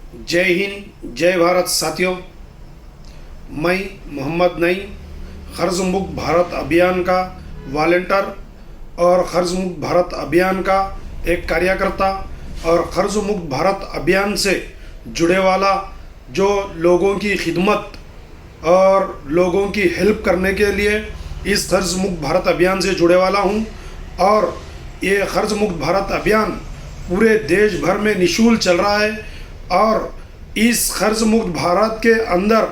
जय हिंद, जय भारत साथियों। मैं मोहम्मद नईम, कर्ज मुक्त भारत अभियान का वॉलंटियर और कर्ज मुक्त भारत अभियान का एक कार्यकर्ता और कर्ज मुक्त भारत अभियान से जुड़े वाला जो लोगों की खिदमत और लोगों की हेल्प करने के लिए इस कर्ज मुक्त भारत अभियान से जुड़े वाला हूं। और ये कर्ज मुक्त भारत अभियान पूरे देश भर में निःशुल्क चल रहा है। और इस कर्ज मुक्त भारत के अंदर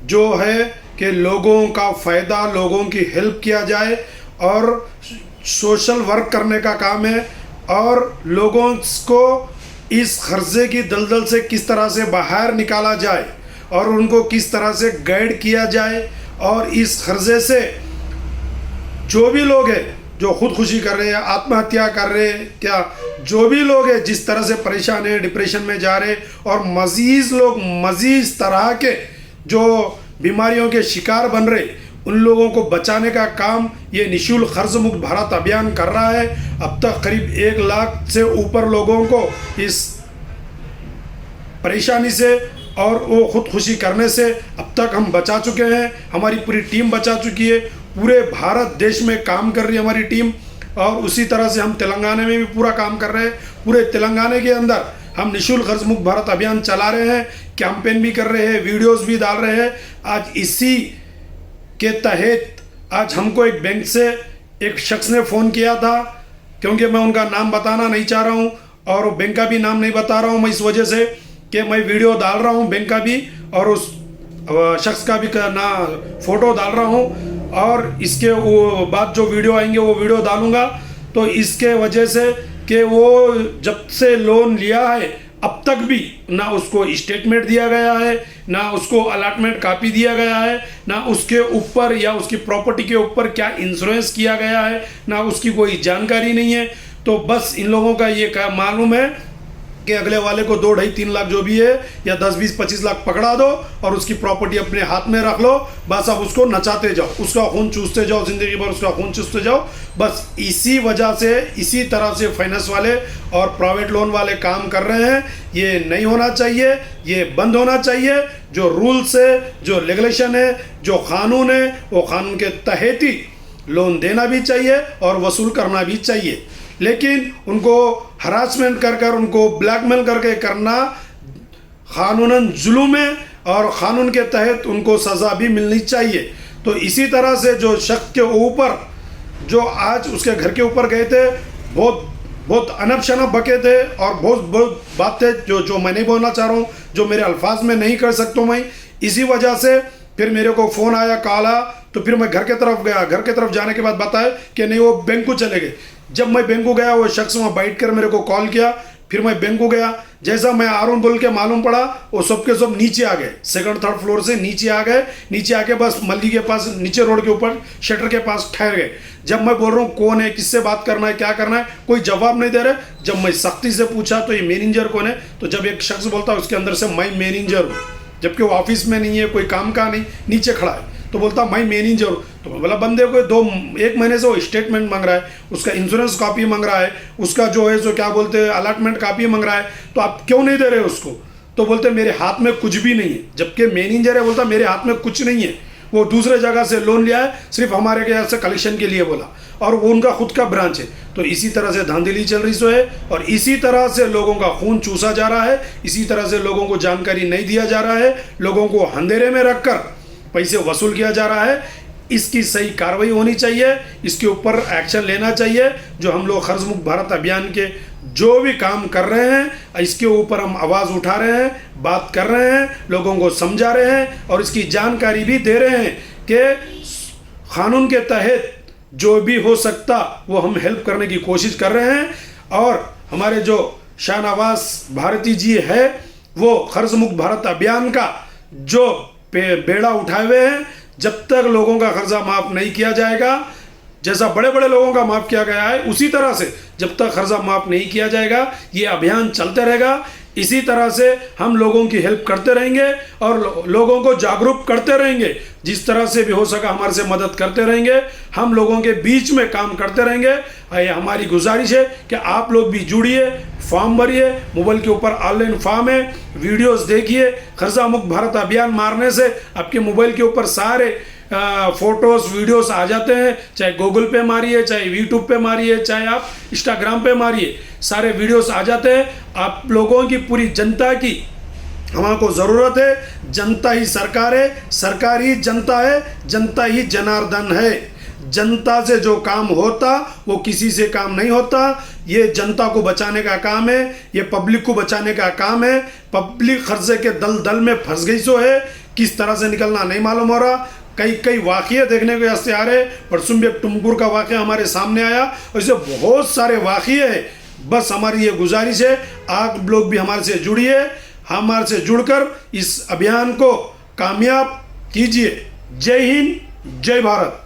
जो है कि लोगों का फ़ायदा, लोगों की हेल्प किया जाए और सोशल वर्क करने का काम है। और लोगों को इस कर्जे की दलदल से किस तरह से बाहर निकाला जाए और उनको किस तरह से गाइड किया जाए। और इस कर्जे से जो भी लोग हैं जो खुदकुशी कर रहे हैं, आत्महत्या कर रहे हैं, क्या जो भी लोग हैं जिस तरह से परेशान हैं, डिप्रेशन में जा रहे और मज़ीद लोग मज़ीद तरह के जो बीमारियों के शिकार बन रहे, उन लोगों को बचाने का काम ये निःशुल्क कर्ज मुक्त भारत अभियान कर रहा है। अब तक करीब 1 लाख से ऊपर लोगों को इस परेशानी से और वो खुदकुशी करने से अब तक हम बचा चुके हैं। हमारी पूरी टीम बचा चुकी है। पूरे भारत देश में काम कर रही है हमारी टीम। और उसी तरह से हम तेलंगाना में भी पूरा काम कर रहे हैं। पूरे तेलंगाना के अंदर हम निःशुल्क कर्ज मुक्त भारत अभियान चला रहे हैं, कैंपेन भी कर रहे हैं, वीडियोस भी डाल रहे हैं। आज इसी के तहत आज हमको एक बैंक से एक शख्स ने फ़ोन किया था, क्योंकि मैं उनका नाम बताना नहीं चाह रहा हूँ और बैंक का भी नाम नहीं बता रहा हूँ मैं, इस वजह से कि मैं वीडियो डाल रहा हूँ बैंक का भी और उस शख्स का भी ना फ़ोटो डाल रहा हूँ। और इसके वो बाद जो वीडियो आएंगे वो वीडियो डालूंगा। तो इसके वजह से कि वो जब से लोन लिया है अब तक भी ना उसको स्टेटमेंट दिया गया है, ना उसको अलॉटमेंट कॉपी दिया गया है, ना उसके ऊपर या उसकी प्रॉपर्टी के ऊपर क्या इंश्योरेंस किया गया है, ना उसकी कोई जानकारी नहीं है। तो बस इन लोगों का ये मालूम है कि अगले वाले को 2, 2.5, 3 लाख जो भी है या 10, 20, 25 लाख पकड़ा दो और उसकी प्रॉपर्टी अपने हाथ में रख लो। बस अब उसको नचाते जाओ, उसका खून चूसते जाओ, ज़िंदगी भर उसका खून चूसते जाओ। बस इसी वजह से, इसी तरह से फाइनेंस वाले और प्राइवेट लोन वाले काम कर रहे हैं। ये नहीं होना चाहिए, ये बंद होना चाहिए। जो रूल्स है, जो रेगुलेशन है, जो कानून है, वो कानून के तहत ही लोन देना भी चाहिए और वसूल करना भी चाहिए। लेकिन उनको हरासमेंट कर उनको ब्लैकमेल करके करना कानूनन जुल्म है और क़ानून के तहत उनको सज़ा भी मिलनी चाहिए। तो इसी तरह से जो शख्स के ऊपर जो आज उसके घर के ऊपर गए थे, बहुत अनब शनब बके थे और बहुत बात थे जो मैं नहीं बोलना चाह रहा हूँ, जो मेरे अल्फाज में नहीं कर सकता मैं। इसी वजह से फिर मेरे को फ़ोन आया, कॉल आया, तो फिर मैं घर के तरफ गया। घर के तरफ जाने के बाद बताया कि नहीं, वो बैंक को चले गए। जब मैं बैंक को गया, वो शख्स वहाँ बैठ कर मेरे को कॉल किया। फिर मैं बैंक को गया। जैसा मैं आ रहा हूँ बोल के मालूम पड़ा, वो सब के सब नीचे आ गए, 2nd 3rd फ्लोर से नीचे आ गए। नीचे आके बस मल्ली के पास, नीचे रोड के ऊपर शटर के पास ठहर गए। जब मैं बोल रहा हूँ कौन है, किससे बात करना है, क्या करना है, कोई जवाब नहीं दे रहे। जब मैं सख्ती से पूछा तो ये मैनेजर कौन है, तो जब एक शख्स बोलता है उसके अंदर से मैं मैनेजर हूँ, जबकि वो ऑफिस में नहीं है, कोई काम का नहीं, नीचे खड़ा है, तो बोलता मैं मैनेजर हूँ। तो मैं बोला बंदे को 1 महीने से वो स्टेटमेंट मांग रहा है, उसका इंश्योरेंस कॉपी मांग रहा है, उसका जो है सो क्या बोलते हैं अलॉटमेंट कॉपी मांग रहा है, तो आप क्यों नहीं दे रहे उसको? तो बोलते मेरे हाथ में कुछ भी नहीं है। जबकि मैनेजर है, बोलता मेरे हाथ में कुछ नहीं है, वो दूसरे जगह से लोन लिया है, सिर्फ हमारे यहाँ से कलेक्शन के लिए बोला, और वो उनका खुद का ब्रांच है। तो इसी तरह से धांधली चल रही सो है और इसी तरह से लोगों का खून चूसा जा रहा है। इसी तरह से लोगों को जानकारी नहीं दिया जा रहा है, लोगों को अंधेरे में रखकर पैसे वसूल किया जा रहा है। इसकी सही कार्रवाई होनी चाहिए, इसके ऊपर एक्शन लेना चाहिए। जो हम लोग कर्ज मुक्त भारत अभियान के जो भी काम कर रहे हैं, इसके ऊपर हम आवाज़ उठा रहे हैं, बात कर रहे हैं, लोगों को समझा रहे हैं और इसकी जानकारी भी दे रहे हैं कि कानून के तहत जो भी हो सकता वो हम हेल्प करने की कोशिश कर रहे हैं। और हमारे जो शाहनवाज भारती जी है, वो कर्ज मुक्त भारत अभियान का जो बेड़ा उठाए हुए हैं। जब तक लोगों का कर्जा माफ़ नहीं किया जाएगा, जैसा बड़े बड़े लोगों का माफ़ किया गया है, उसी तरह से जब तक कर्जा माफ़ नहीं किया जाएगा, ये अभियान चलते रहेगा। इसी तरह से हम लोगों की हेल्प करते रहेंगे और लोगों को जागरूक करते रहेंगे। जिस तरह से भी हो सका हमारे से मदद करते रहेंगे, हम लोगों के बीच में काम करते रहेंगे। ये हमारी गुजारिश है कि आप लोग भी जुड़िए, फॉर्म भरिए, मोबाइल के ऊपर ऑनलाइन फॉर्म है, वीडियोस देखिए। कर्जा मुक्त भारत अभियान मारने से आपके मोबाइल के ऊपर सारे फोटोज वीडियोस आ जाते हैं। चाहे गूगल पे मारिए, चाहे यूट्यूब पे मारिए, चाहे आप इंस्टाग्राम पे मारिए, सारे वीडियोस आ जाते हैं। आप लोगों की, पूरी जनता की हमको ज़रूरत है। जनता ही सरकार है, सरकार ही जनता है, जनता ही जनार्दन है। जनता से जो काम होता वो किसी से काम नहीं होता। ये जनता को बचाने का काम है, ये पब्लिक को बचाने का काम है। पब्लिक कर्जे के दलदल में फंस गई सो है, किस तरह से निकलना नहीं मालूम हो रहा। कई वाक़े देखने को ऐसे आ रहे। परसों भी एक टुमकुर का वाक़या हमारे सामने आया, और ऐसे बहुत सारे वाक़े हैं। बस हमारी ये गुजारिश है, आप लोग भी हमारे से जुड़िए, हमारे से जुड़कर इस अभियान को कामयाब कीजिए। जय हिंद, जय भारत।